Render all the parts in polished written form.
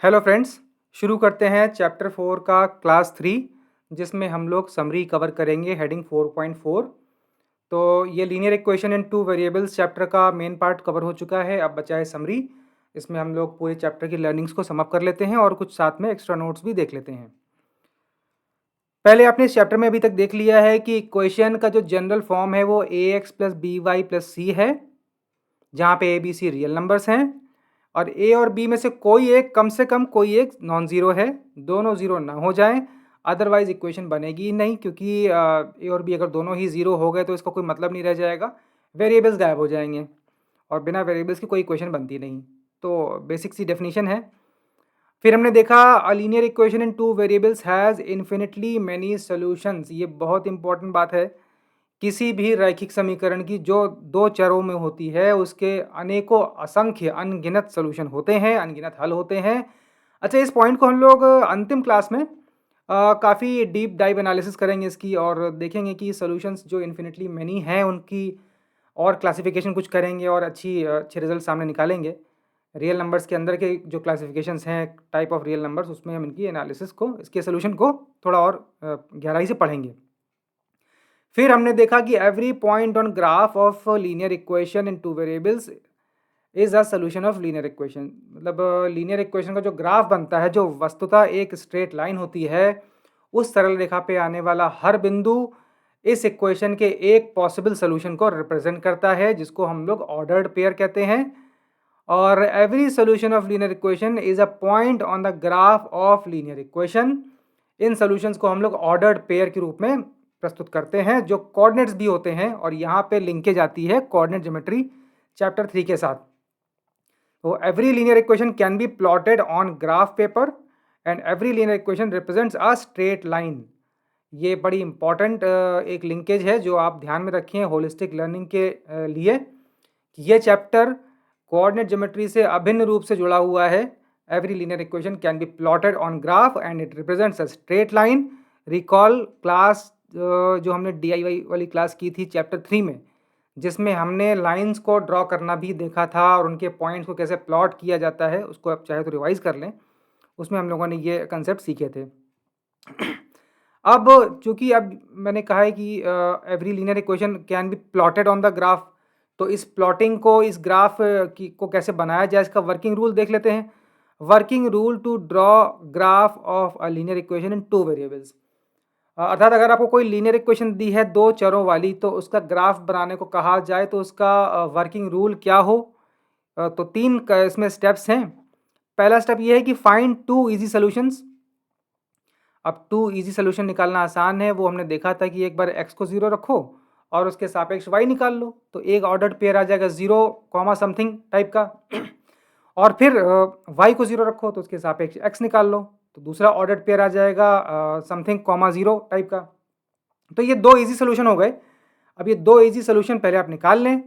Hello friends, शुरू करते हैं चैप्टर 4 का क्लास 3 जिसमें हम लोग समरी कवर करेंगे हेडिंग 4.4। तो ये linear equation in two variables chapter का मेन पार्ट कवर हो चुका है। अब बचा है समरी। इसमें हम लोग पूरे चैप्टर की लर्निंग्स को सम अप कर लेते हैं और कुछ साथ में एक्स्ट्रा नोट्स भी देख लेते हैं। पहले आपने इस चैप्टर में अभी तक देख लिया है कि इक्वेशन का जो जनरल फॉर्म है वो A X plus B Y plus C है, जहाँ पे A B C real numbers हैं और ए और बी में से कोई एक कम से कम कोई एक नॉन ज़ीरो है। दोनों ज़ीरो ना हो जाएं, अदरवाइज इक्वेशन बनेगी ही नहीं, क्योंकि ए और बी अगर दोनों ही ज़ीरो हो गए तो इसका कोई मतलब नहीं रह जाएगा, वेरिएबल्स गायब हो जाएंगे और बिना वेरिएबल्स की कोई इक्वेशन बनती नहीं। तो बेसिक सी डेफिनेशन है। फिर हमने देखा अ linear equation in two variables has infinitely many solutions. ये बहुत इंपॉर्टेंट बात है। किसी भी रैखिक समीकरण की जो दो चरों में होती है उसके अनेकों असंख्य अनगिनत सॉल्यूशन होते हैं, अनगिनत हल होते हैं। अच्छा, इस पॉइंट को हम लोग अंतिम क्लास में काफ़ी डीप डाइव एनालिसिस करेंगे इसकी और देखेंगे कि सॉल्यूशंस जो इन्फिनिटली मैनी हैं उनकी और क्लासिफिकेशन कुछ करेंगे और अच्छे रिजल्ट सामने निकालेंगे। रियल नंबर्स के अंदर के जो क्लासिफिकेशंस हैं टाइप ऑफ रियल नंबर्स, उसमें हम इनकी एनालिसिस को, इसके सोल्यूशन को थोड़ा और गहराई से पढ़ेंगे। फिर हमने देखा कि every point on graph of linear equation in two variables is a solution of linear equation. मतलब लीनियर इक्वेशन का जो ग्राफ बनता है, जो वस्तुतः एक स्ट्रेट लाइन होती है, उस सरल रेखा पे आने वाला हर बिंदु इस इक्वेशन के एक पॉसिबल सोल्यूशन को रिप्रेजेंट करता है, जिसको हम लोग ऑर्डर्ड पेयर कहते हैं। और every solution of linear equation is a point on the graph of linear equation. In solutions को हम लोग ऑर्डर्ड पेयर के रूप में प्रस्तुत करते हैं, जो कोऑर्डिनेट्स भी होते हैं, और यहाँ पे लिंकेज आती है कोऑर्डिनेट ज्योमेट्री चैप्टर 3 के साथ। तो every linear equation can be plotted on graph paper and every linear equation represents a straight line. ये बड़ी इंपॉर्टेंट एक लिंकेज है जो आप ध्यान में रखें होलिस्टिक लर्निंग के लिए, कि ये चैप्टर कोऑर्डिनेट ज्योमेट्री से अभिन्न रूप से जुड़ा हुआ है। Every linear equation can be plotted on graph and it represents a straight line. Recall class जो हमने DIY वाली क्लास की थी चैप्टर 3 में, जिसमें हमने लाइंस को ड्रॉ करना भी देखा था और उनके पॉइंट्स को कैसे प्लॉट किया जाता है, उसको आप चाहे तो रिवाइज कर लें। उसमें हम लोगों ने ये कंसेप्ट सीखे थे। अब चूंकि अब मैंने कहा है कि every linear equation can be plotted on the graph, तो इस प्लॉटिंग को, इस ग्राफ की को कैसे बनाया जाए, इसका वर्किंग रूल देख लेते हैं। Working rule to draw graph of a linear equation in two variables. अर्थात अगर आपको कोई लीनियर इक्वेशन दी है दो चरों वाली, तो उसका ग्राफ बनाने को कहा जाए तो उसका वर्किंग रूल क्या हो। तो इसमें स्टेप्स हैं। पहला स्टेप ये है कि फाइंड टू इजी सॉल्यूशंस। अब टू इजी सोल्यूशन निकालना आसान है, वो हमने देखा था कि एक बार x को 0 रखो और उसके सापेक्ष y निकाल लो, तो एक ऑर्डर्ड पेयर आ जाएगा 0 कॉमा समथिंग टाइप का। और फिर y को 0 रखो तो उसके सापेक्ष x निकाल लो, तो दूसरा ऑर्डर्ड पेयर आ जाएगा समथिंग कॉमा 0 टाइप का। तो ये दो इजी सोल्यूशन हो गए। अब ये दो इजी सोल्यूशन पहले आप निकाल लें,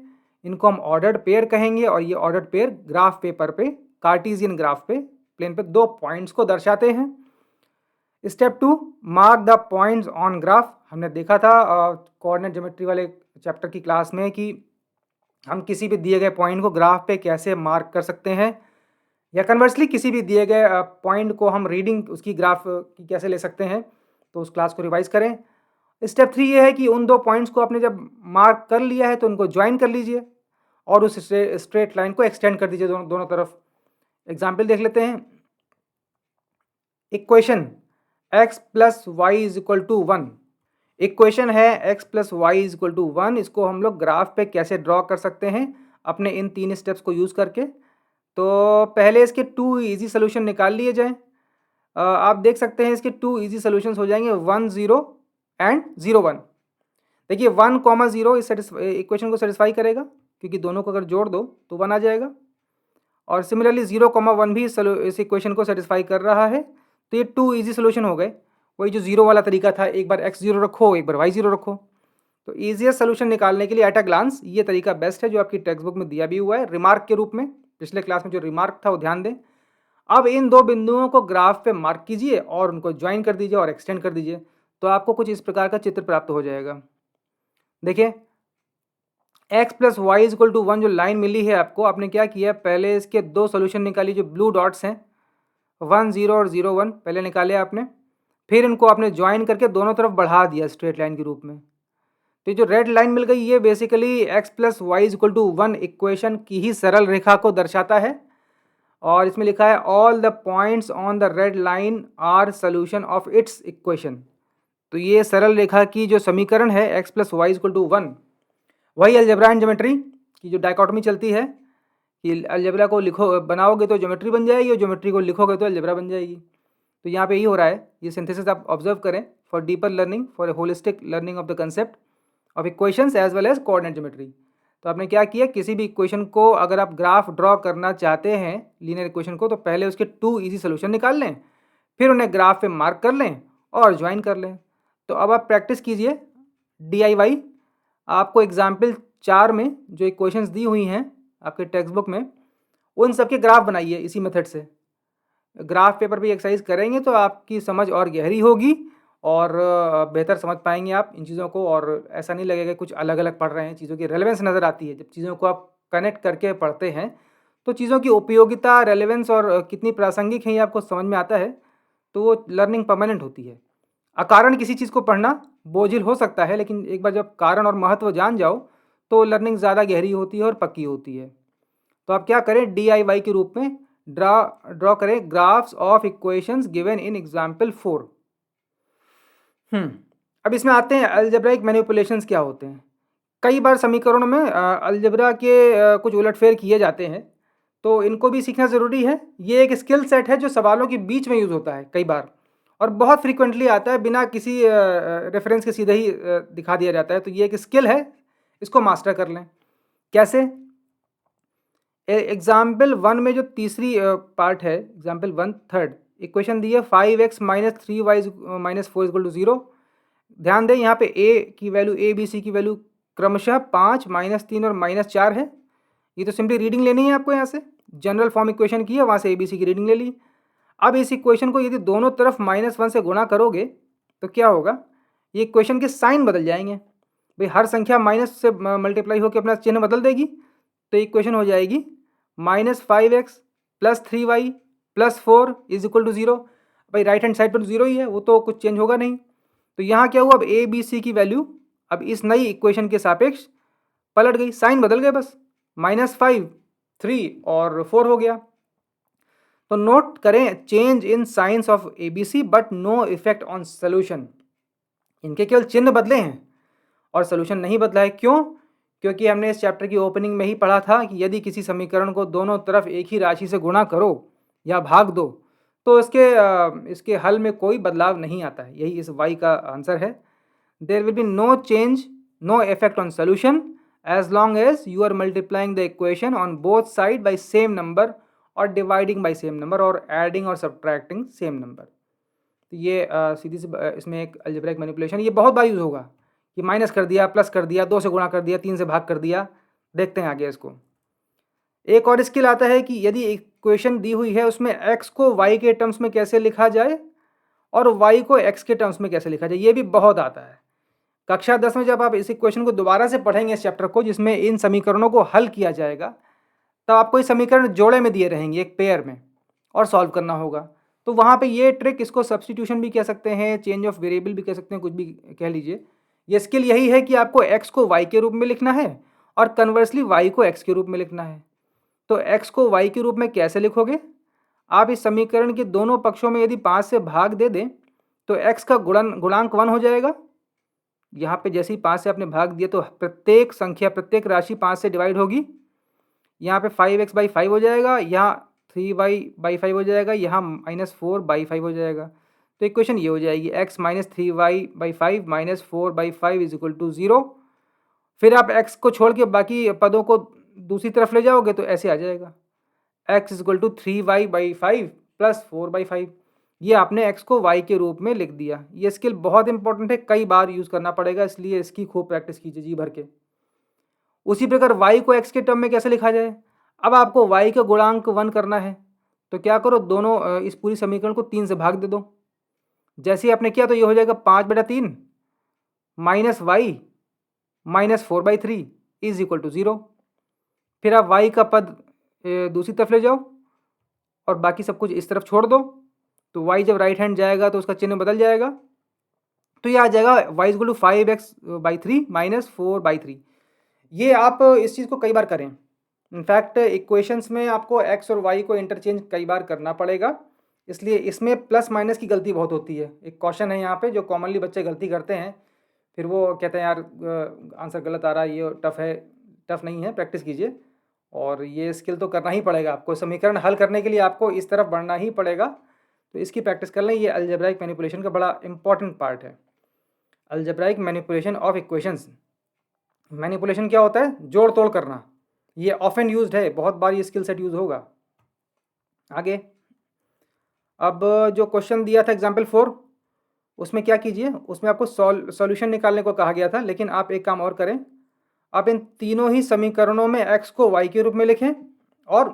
इनको हम ऑर्डर्ड पेयर कहेंगे और ये ऑर्डर्ड पेयर ग्राफ पेपर पे, कार्टेशियन ग्राफ पे, प्लेन पे दो पॉइंट्स को दर्शाते हैं। Step 2, mark the points on graph. हमने देखा था कोऑर्डिनेट ज्योमेट्री वाले चैप्टर की क्लास में कि हम किसी भी दिए गए पॉइंट को ग्राफ पे कैसे मार्क कर सकते हैं, या कन्वर्सली किसी भी दिए गए पॉइंट को हम रीडिंग उसकी ग्राफ की कैसे ले सकते हैं। तो उस क्लास को रिवाइज करें। स्टेप 3 ये है कि उन दो पॉइंट्स को आपने जब मार्क कर लिया है तो उनको ज्वाइन कर लीजिए और उस स्ट्रेट लाइन को एक्सटेंड कर दीजिए दोनों तरफ। एग्जाम्पल देख लेते हैं। Equation x plus Y is equal to 1। Equation है x plus Y is equal to 1। इसको हम लोग ग्राफ पे कैसे ड्रॉ कर सकते हैं अपने इन तीन स्टेप्स को यूज़ करके। तो पहले इसके टू इजी सोल्यूशन निकाल लिए जाएं। आप देख सकते हैं इसके टू इजी सोल्यूशंस हो जाएंगे 1 0 एंड 0 1। देखिए 1 कॉमा 0 इस इक्वेशन को सेटिस्फाई करेगा, क्योंकि दोनों को अगर जोड़ दो तो 1 आ जाएगा। और सिमिलरली 0 कॉमा 1 भी इस इक्वेशन को सेटिस्फाई कर रहा है। तो ये टू इजी सोल्यूशन हो गए। वही जो 0 वाला तरीका था, एक बार x 0 रखो, एक बार y 0 रखो। तो ईजिएस्ट सोल्यूशन निकालने के लिए एट अ ग्लांस ये तरीका बेस्ट है, जो आपकी टेक्स्ट बुक में दिया भी हुआ है रिमार्क के रूप में। पिछले क्लास में जो रिमार्क था वो ध्यान दें। अब इन दो बिंदुओं को ग्राफ पे मार्क कीजिए और उनको ज्वाइन कर दीजिए और एक्सटेंड कर दीजिए, तो आपको कुछ इस प्रकार का चित्र प्राप्त हो जाएगा। देखिए x plus Y is equal to 1 जो लाइन मिली है आपको, आपने क्या किया, पहले इसके दो सोल्यूशन निकाली जो ब्लू डॉट्स हैं, 1 0 और 0 1 पहले निकाले आपने, फिर इनको आपने ज्वाइन करके दोनों तरफ बढ़ा दिया स्ट्रेट लाइन के रूप में। तो ये जो रेड लाइन मिल गई ये basically x plus Y is equal to 1 equation की ही सरल रेखा को दर्शाता है। और इसमें लिखा है all the points on the red line are solution of its equation. तो ये सरल रेखा की जो समीकरण है x plus Y is equal to 1, वही अलजेब्रा एंड ज्योमेट्री की जो डायकोटमी चलती है कि अलजेब्रा को लिखो बनाओगे तो ज्योमेट्री बन जाएगी और ज्योमेट्री को लिखोगे तो अलजेब्रा बन जाएगी। तो यहाँ पे यही हो रहा है, ये सिंथेसिस आप ऑब्जर्व करें for deeper learning, for a holistic learning of the concept of equations as well as coordinate geometry. तो आपने क्या किया, किसी भी इक्वेशन को अगर आप ग्राफ ड्रॉ करना चाहते हैं लीनियर इक्वेशन को, तो पहले उसके 2 इजी सोल्यूशन निकाल लें, फिर उन्हें ग्राफ पे मार्क कर लें और ज्वाइन कर लें। तो अब आप प्रैक्टिस कीजिए DIY। आपको एग्जाम्पल 4 में जो इक्वेशंस दी हुई हैं आपके टेक्स्ट बुक में, उन सबके ग्राफ बनाइए इसी मेथड से। ग्राफ पेपर पे एक्सरसाइज करेंगे तो आपकी समझ और गहरी होगी और बेहतर समझ पाएंगे आप इन चीज़ों को, और ऐसा नहीं लगेगा कुछ अलग अलग पढ़ रहे हैं। चीज़ों की रेलेवेंस नज़र आती है जब चीज़ों को आप कनेक्ट करके पढ़ते हैं, तो चीज़ों की उपयोगिता, रेलेवेंस और कितनी प्रासंगिक है ये आपको समझ में आता है, तो वो लर्निंग परमानेंट होती है। अकारण किसी चीज़ को पढ़ना बोझिल हो सकता है, लेकिन एक बार जब कारण और महत्व जान जाओ तो लर्निंग ज़्यादा गहरी होती है और पक्की होती है। तो आप क्या करें, DIY के रूप में ड्रॉ करें graphs of equations given in example 4। अब इसमें आते हैं अलजेब्राइक मैनिपुलेशंस क्या होते हैं। कई बार समीकरणों में अलजेब्रा के कुछ उलटफेर किए जाते हैं, तो इनको भी सीखना ज़रूरी है। ये एक स्किल सेट है जो सवालों के बीच में यूज़ होता है कई बार, और बहुत फ्रीक्वेंटली आता है, बिना किसी रेफरेंस के सीधे ही दिखा दिया जाता है। तो ये एक स्किल है, इसको मास्टर कर लें। कैसे? एग्जाम्पल 1 में जो तीसरी पार्ट है, एग्जाम्पल 1 थर्ड इक्वेशन दी है 5x minus 3y minus 4 equal to 0। ध्यान दें यहाँ पे a की वैल्यू, a b c की वैल्यू क्रमशः 5 -3 और -4 है। ये तो सिंपली रीडिंग लेनी है आपको, यहाँ से जनरल फॉर्म इक्वेशन की है, वहाँ से a b c की रीडिंग ले ली। अब इस इक्वेशन को यदि दोनों तरफ -1 से गुणा करोगे तो क्या होगा, ये इक्वेशन के साइन बदल जाएंगे। भाई हर संख्या माइनस से मल्टीप्लाई होकर अपना चिन्ह बदल देगी, तो इक्वेशन हो जाएगी -5x plus 3y plus 4 is equal to 0। भाई राइट हैंड साइड पर तो 0 ही है, वो तो कुछ चेंज होगा नहीं। तो यहाँ क्या हुआ, अब a b c की वैल्यू अब इस नई इक्वेशन के सापेक्ष पलट गई, साइन बदल गए बस, -5 3 और 4 हो गया। तो नोट करें change in signs of ABC but no effect on solution. इनके केवल चिन्ह बदले हैं और सोल्यूशन नहीं बदला है। क्यों? क्योंकि हमने इस चैप्टर की ओपनिंग में ही पढ़ा था कि यदि किसी समीकरण को दोनों तरफ एक ही राशि से गुणा करो या भाग दो तो इसके हल में कोई बदलाव नहीं आता है। यही इस y का आंसर है। There will be no change, no effect on solution as long as you are multiplying the equation on both side by same number और डिवाइडिंग बाई सेम नंबर और एडिंग और सब्ट्रैक्टिंग सेम नंबर। तो ये सीधी सी इसमें एक algebraic manipulation, ये बहुत बार use होगा कि माइनस कर दिया, प्लस कर दिया, 2 से गुणा कर दिया, 3 से भाग कर दिया। देखते हैं आगे इसको। एक और स्किल आता है कि यदि इक्वेशन दी हुई है उसमें x को y के टर्म्स में कैसे लिखा जाए और y को x के टर्म्स में कैसे लिखा जाए, ये भी बहुत आता है। कक्षा 10 में जब आप इस इक्वेशन को दोबारा से पढ़ेंगे, इस चैप्टर को जिसमें इन समीकरणों को हल किया जाएगा, तब आपको ये समीकरण जोड़े में दिए रहेंगे एक पेयर में और सॉल्व करना होगा। तो वहाँ पे ये ट्रिक, इसको सब्स्टिट्यूशन भी कह सकते हैं, चेंज ऑफ वेरिएबल भी कह सकते हैं, कुछ भी कह लीजिए। ये स्किल यही है कि आपको x को y के रूप में लिखना है और कन्वर्सली y को x के रूप में लिखना है। तो x को y के रूप में कैसे लिखोगे, आप इस समीकरण के दोनों पक्षों में यदि 5 से भाग दे दें तो x का गुणांक 1 हो जाएगा। यहाँ पे जैसे ही 5 से आपने भाग दिया तो प्रत्येक संख्या, प्रत्येक राशि 5 से डिवाइड होगी। यहाँ पे 5x/5 हो जाएगा, यहाँ 3y/5 हो जाएगा, यहाँ -4/5 हो जाएगा। तो इक्वेशन ये हो जाएगी x - 3y/5 - 4/5 is equal to 0। फिर आप x को छोड़ के बाकी पदों को दूसरी तरफ ले जाओगे तो ऐसे आ जाएगा x is equal to 3y/5 plus 4/5। ये आपने x को y के रूप में लिख दिया। ये स्किल बहुत इंपॉर्टेंट है, कई बार यूज़ करना पड़ेगा, इसलिए इसकी खूब प्रैक्टिस कीजिए जी भर के। उसी प्रकार y को x के टर्म में कैसे लिखा जाए, अब आपको y का गुणांक 1 करना है तो क्या करो, दोनों इस पूरी समीकरण को 3 से भाग दे दो। जैसे ही आपने किया तो ये हो जाएगा 5/3 minus y minus 4/3 is equal to 0। फिर आप y का पद दूसरी तरफ ले जाओ, और बाकी सब कुछ इस तरफ छोड़ दो, तो y जब राइट हैंड जाएगा तो उसका चिन्ह बदल जाएगा, तो ये आ जाएगा y equal to 5x/3 minus 4/3। ये आप इस चीज़ को कई बार करें। इनफैक्ट इक्वेशंस में आपको x और y को इंटरचेंज कई बार करना पड़ेगा, इसलिए इसमें प्लस माइनस की गलती बहुत होती है। एक क्वेश्चन है यहाँ पे जो कॉमनली बच्चे गलती करते हैं, फिर वो कहते हैं यार आंसर गलत आ रहा है, ये टफ है। टफ नहीं है, प्रैक्टिस कीजिए, और ये स्किल तो करना ही पड़ेगा आपको। समीकरण हल करने के लिए आपको इस तरफ बढ़ना ही पड़ेगा, तो इसकी प्रैक्टिस कर लें। ये अलजेब्राइक मैनिपुलेशन का बड़ा इंपॉर्टेंट पार्ट है। Algebraic manipulation of equations. Manipulation क्या होता है? जोड़ तोड़ करना। ये ऑफन यूज्ड है, बहुत बार ये स्किल सेट यूज होगा। आगे अब जो क्वेश्चन दिया था एग्जाम्पल 4, उसमें क्या कीजिए, उसमें आपको सॉल्यूशन निकालने को कहा गया था, लेकिन आप एक काम और करें, आप इन तीनों ही समीकरणों में x को y के रूप में लिखें और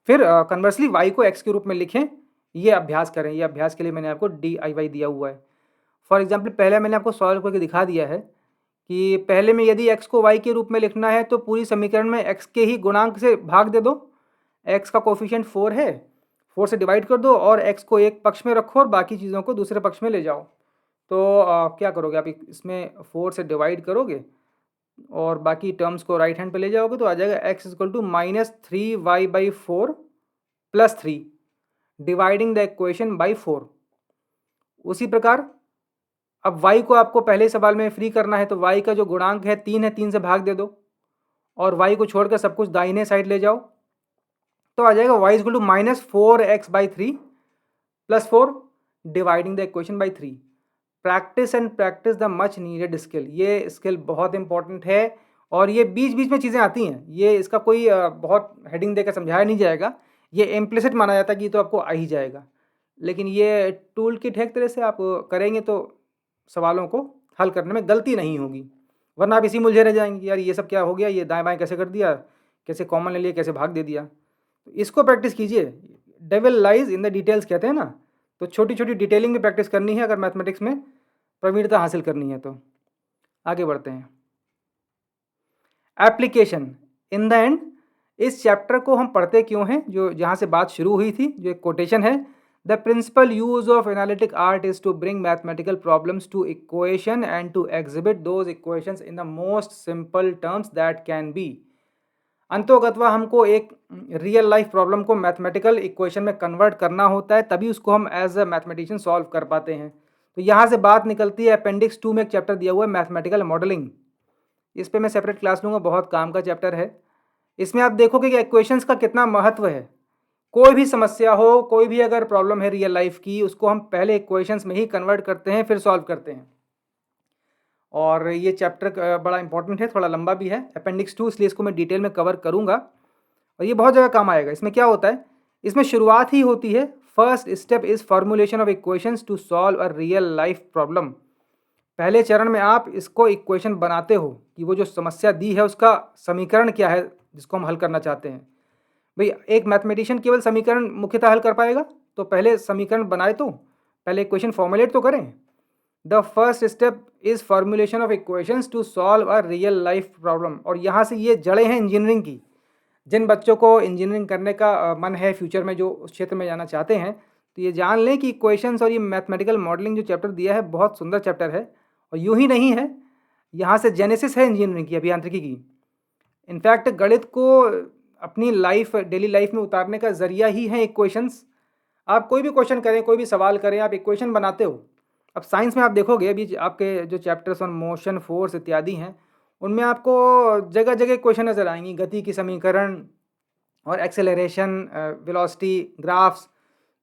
फिर कन्वर्सली y को x के रूप में लिखें। ये अभ्यास करें। ये अभ्यास के लिए मैंने आपको DIY दिया हुआ है। फॉर एग्जाम्पल पहले मैंने आपको सॉल्व करके दिखा दिया है कि पहले में यदि x को y के रूप में लिखना है तो पूरी समीकरण में x के ही गुणांक से भाग दे दो। x का कोफिशिएंट 4 है, 4 से डिवाइड कर दो और x को एक पक्ष में रखो और बाकी चीज़ों को दूसरे पक्ष में ले जाओ। तो क्या करोगे आप, इसमें 4 से डिवाइड करोगे और बाकी टर्म्स को राइट हैंड पे ले जाओगे, तो आ जाएगा x equal to -3y/4 plus 3 dividing the equation by 4। उसी प्रकार अब y को आपको पहले सवाल में फ्री करना है, तो y का जो गुणांक है 3 है, 3 से भाग दे दो और y को छोड़कर सब कुछ दाहिने साइड ले जाओ, तो आ जाएगा y equal to -4x/3 plus 4 dividing the equation by 3। Practice and practice the much needed skill. ये स्किल बहुत इंपॉर्टेंट है और ये बीच बीच में चीज़ें आती हैं। ये इसका कोई बहुत हेडिंग देकर समझाया नहीं जाएगा, ये इम्प्लिसिट माना जाता है कि तो आपको आ ही जाएगा, लेकिन ये टूल किट है एक तरह से। आप करेंगे तो सवालों को हल करने में गलती नहीं होगी, वरना आप इसी में उलझे रह जाएंगे, यार ये सब क्या हो गया, ये दाएँ बाएँ कैसे कर दिया, कैसे कॉमन ले लिया, कैसे भाग दे दिया। तो इसको प्रैक्टिस कीजिए। Devil lies in the details कहते हैं ना, तो छोटी छोटी डिटेलिंग भी प्रैक्टिस करनी है अगर मैथमेटिक्स में प्रवीणता हासिल करनी है तो। आगे बढ़ते हैं। एप्लीकेशन। इन द एंड, इस चैप्टर को हम पढ़ते क्यों हैं, जो जहाँ से बात शुरू हुई थी, जो एक कोटेशन है, the principal use of analytic art is to bring mathematical problems to equation and to exhibit those equations in the most simple terms that can be. अंतोगत्वा हमको एक रियल लाइफ प्रॉब्लम को मैथमेटिकल इक्वेशन में convert करना होता है, तभी उसको हम एज अ मैथमेटिशियन सॉल्व कर पाते हैं। तो यहाँ से बात निकलती है। अपेंडिक्स 2 में एक चैप्टर दिया हुआ है मैथमेटिकल मॉडलिंग, इस पे मैं सेपरेट क्लास लूँगा, बहुत काम का चैप्टर है। इसमें आप देखोगे कि इक्वेशंस का कितना महत्व है। कोई भी समस्या हो, कोई भी अगर प्रॉब्लम है रियल लाइफ की, उसको हम पहले इक्वेशंस में ही कन्वर्ट करते हैं, फिर सॉल्व करते हैं। और ये चैप्टर बड़ा इंपॉर्टेंट है, थोड़ा लंबा भी है, अपेंडिक्स 2, इसलिए इसको मैं डिटेल में कवर करूँगा और ये बहुत जगह काम आएगा। इसमें क्या होता है, इसमें शुरुआत ही होती है, first step is formulation of equations to solve a real life problem. पहले चरण में आप इसको इक्वेशन बनाते हो कि वो जो समस्या दी है उसका समीकरण क्या है जिसको हम हल करना चाहते हैं। भाई एक मैथमेटिशियन केवल समीकरण मुख्यतः हल कर पाएगा, तो पहले समीकरण बनाए, तो पहले इक्वेशन फॉर्मुलेट तो करें। The first step is formulation of equations to solve a real life problem. और यहाँ से ये जड़ें हैं इंजीनियरिंग की। जिन बच्चों को इंजीनियरिंग करने का मन है फ्यूचर में, जो उस क्षेत्र में जाना चाहते हैं, तो ये जान लें कि इक्वेशंस और ये मैथमेटिकल मॉडलिंग जो चैप्टर दिया है बहुत सुंदर चैप्टर है। और यूँ ही नहीं है, यहाँ से जेनेसिस है इंजीनियरिंग की, अभियांत्रिकी की। इनफैक्ट गणित को अपनी लाइफ, डेली लाइफ में उतारने का जरिया ही है इक्वेशंस। आप कोई भी क्वेश्चन करें, कोई भी सवाल करें, आप इक्वेशन बनाते हो। अब साइंस में आप देखोगे, अभी आपके जो चैप्टर्स ऑन मोशन, फोर्स इत्यादि हैं, उनमें आपको जगह जगह क्वेश्चन नज़र आएंगी, गति की समीकरण और एक्सेलरेशन, वेलोसिटी, ग्राफ्स।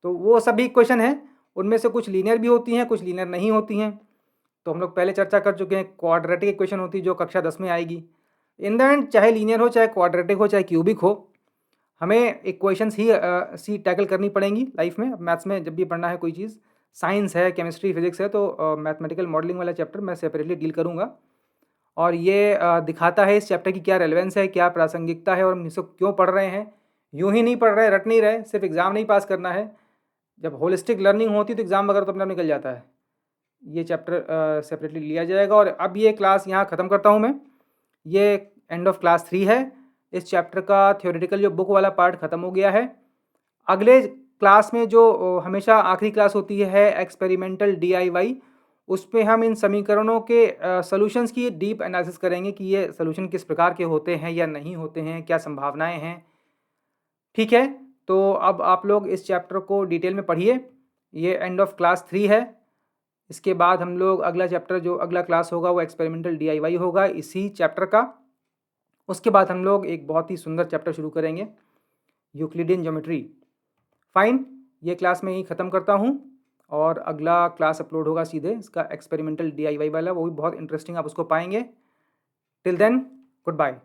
तो वो सभी क्वेश्चन हैं, उनमें से कुछ लीनियर भी होती हैं, कुछ लीनियर नहीं होती हैं। तो हम लोग पहले चर्चा कर चुके हैं, क्वाड्रेटिक इक्वेशन होती है जो कक्षा 10 में आएगी। इन द एंड चाहे लीनियर हो, चाहे क्वाड्रेटिक हो, चाहे क्यूबिक हो, हमें इक्वेशंस ही सी टैकल करनी पड़ेंगी लाइफ में। मैथ्स में जब भी पढ़ना है कोई चीज़, साइंस है, केमिस्ट्री, फिजिक्स है, तो मैथमेटिकल मॉडलिंग वाला चैप्टर मैं सेपरेटली डील करूँगा। और ये दिखाता है इस चैप्टर की क्या रेलेवेंस है, क्या प्रासंगिकता है और हम इसको क्यों पढ़ रहे हैं। यूँ ही नहीं पढ़ रहे, रट नहीं रहे, सिर्फ एग्ज़ाम नहीं पास करना है। जब होलिस्टिक लर्निंग होती है तो एग्ज़ाम वगैरह तो अपना निकल जाता है। ये चैप्टर सेपरेटली लिया जाएगा। और अब ये क्लास यहाँ ख़त्म करता हूँ मैं। ये एंड ऑफ क्लास 3 है। इस चैप्टर का थ्योरेटिकल जो बुक वाला पार्ट ख़त्म हो गया है। अगले क्लास में जो हमेशा आखिरी क्लास होती है एक्सपेरिमेंटल DIY, उस पे हम इन समीकरणों के सॉल्यूशंस की डीप एनालिसिस करेंगे कि ये सॉल्यूशन किस प्रकार के होते हैं या नहीं होते हैं, क्या संभावनाएं हैं। ठीक है, तो अब आप लोग इस चैप्टर को डिटेल में पढ़िए। ये एंड ऑफ क्लास 3 है। इसके बाद हम लोग अगला चैप्टर जो अगला क्लास होगा वो एक्सपेरिमेंटल DIY होगा इसी चैप्टर का। उसके बाद हम लोग एक बहुत ही सुंदर चैप्टर शुरू करेंगे, यूक्लिडियन ज्योमेट्री। फाइन, ये क्लास में ही ख़त्म करता हूँ और अगला क्लास अपलोड होगा सीधे इसका एक्सपेरिमेंटल DIY वाला, वो भी बहुत इंटरेस्टिंग आप उसको पाएंगे। Till then, good bye.